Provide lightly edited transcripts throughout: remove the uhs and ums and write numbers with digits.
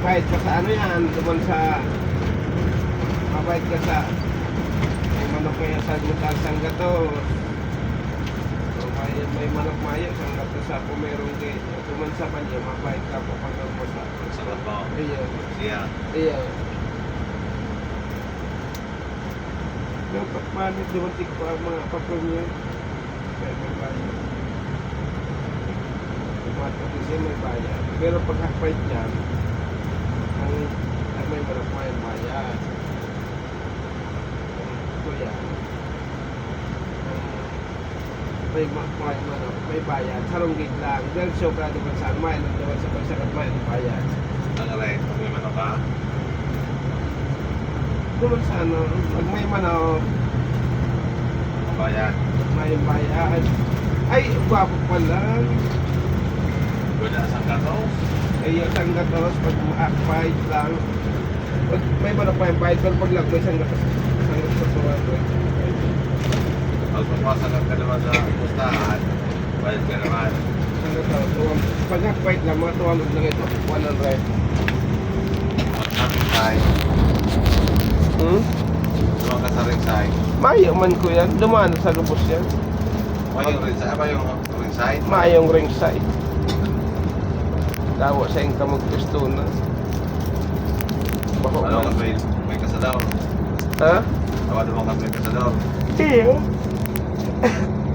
Mabait ka sa ano yan, duman sa... Mabait ka sa... May manok kaya sa mutal sanggatos. So, may manok mayo, sanggatos sa pumerong gate. Duman sa kanya, mabait ka po pag mo sa... Sagot mo. Iya. Siya. Iya. Yung pagmanit, dumating ko ang mga papel niya. Kaya may bayan. Tumatapos siya may bayan. Pero pag hakpait dyan, ang may manok may bayan. Ito yan. May manok, may bayan. Sarong gate lang. Dahil sobra naman saan, may naman sa pagsakat may bayan. Ang alay, pag may manok ka. Doon sa ano, pag may manok, Bayan. may bayan. Ay, gwapo pala. Wala sa gatos. Ay, yung sanggatos, pag ma-fight lang. Pag may manok pa yung bayad, pero pag lang may sanggatos sa tuwan. Pag pumasa ka naman sa pustahan, bayad ka naman. Sanggatos, tuwan. Pag fight lang, mga tuwan lang ito, 100. Ringside. Lumang ka sa ringside. Mayo man ko yan, dumaan sa lubos yan. Mayong ringside. Apa yung ringside? Mayong ringside. Dawa sa yung kamag-pisto na. Bako Ano ka man. may kasador? Ha? Tawad mo ka may kasador? Iyo.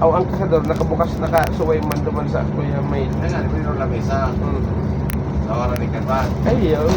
Aw, ang kasador, nakabukas, nakasuway man duman sa kuya mail. Ay nga, di mo lang isa. Tawaran ni Karban. Ayaw.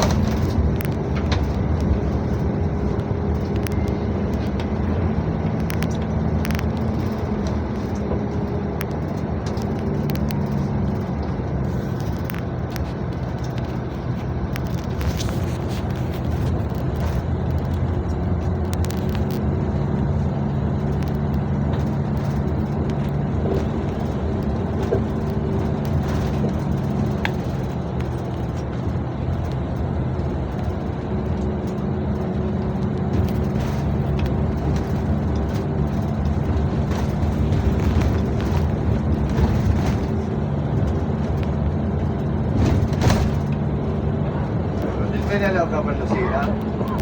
Kaya nalaw ka man sila.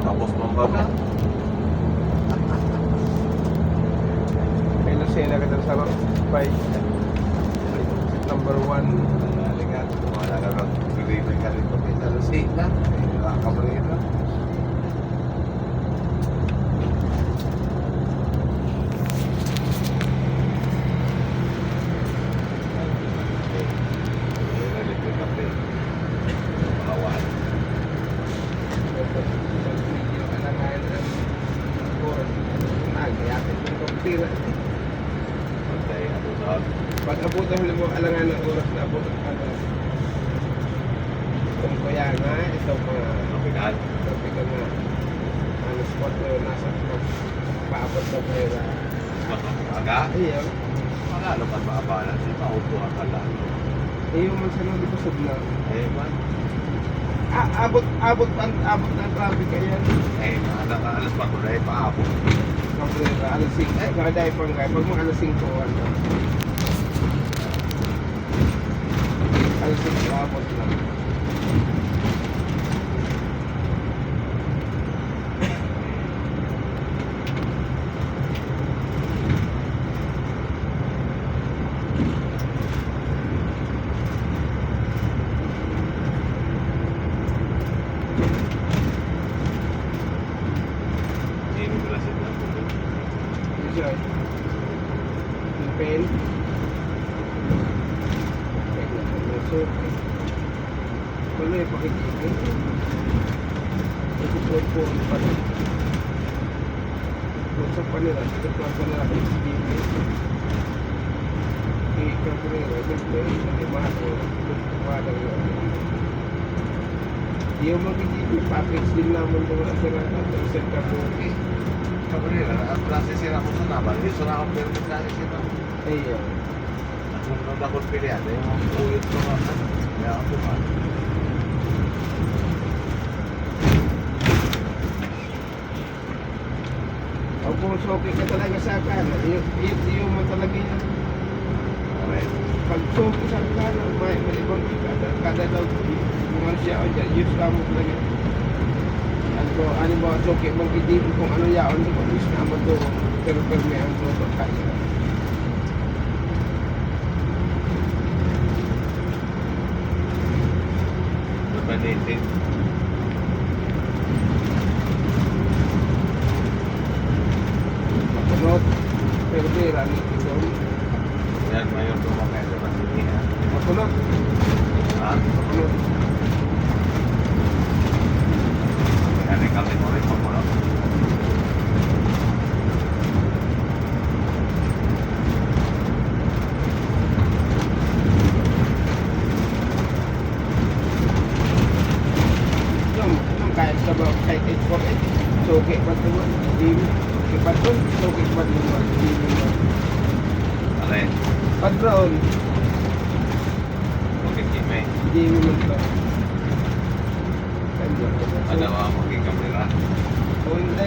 Tapos mong baga. May lusena ka dun sa fight. Number 1. Naligat. Wala ka lang. Pilipin ka rin kung sa Lucina. Wala ka pa rin. Pag abutan mo alangan ng oras na abot ano. Kung kaya nga, ito mga Kapitan. tropical nga. Ano spot na nasa paabot sa pera. Aga? Iya. Wala naman maabalan. Di ba upuhan ka lang? Iyo man sa nang lusog na. Eh man. Abot ng traffic ayan. Eh, alas pa ko na eh, paabot. Cabrera, alas 5. Kakaday pang guy. Pag mga alas 5 ano. Alas 5 abot na. Immigration lang. Enjoy. Pen. Tuloy pakikita. Ito po pa rin. Sa panila, ito po sa nila HDB. Cabrera, ito po yung mahal ko. Wadang yun. Yung mag-HDB package din naman doon sa Sir Cabrera. Cabrera, ang klase sila ko sa nabal. Hindi sa nakapir mo klase sila. Ayun. Nung nakon pilihan, yung mga uyot ko nga. Kaya ako pa. O kung soki ka talaga sa kanan, iyo mo talaga yun. Okay. Pag soki sa kanan, may malibang ka kada daw kung siya o dyan, use ka mo talaga. Ano ba, soke mong kitip kung ano yaon, kung use na mo to, pero may ang to kaya. Napanitin. Makunot, pero pera ni ito. Yan, mayor tumakay sa Pasiniha. Makunot, Ha? makunot. Kaya kami mo rin pamunod. Yung kahit sa ba, kahit export eh, soke pa ito mo, soke pa ito, soke pa ito mo, Alin? Padron, Okay, Jimmy. hindi mo ito. Ano ang maging kamera? O hindi,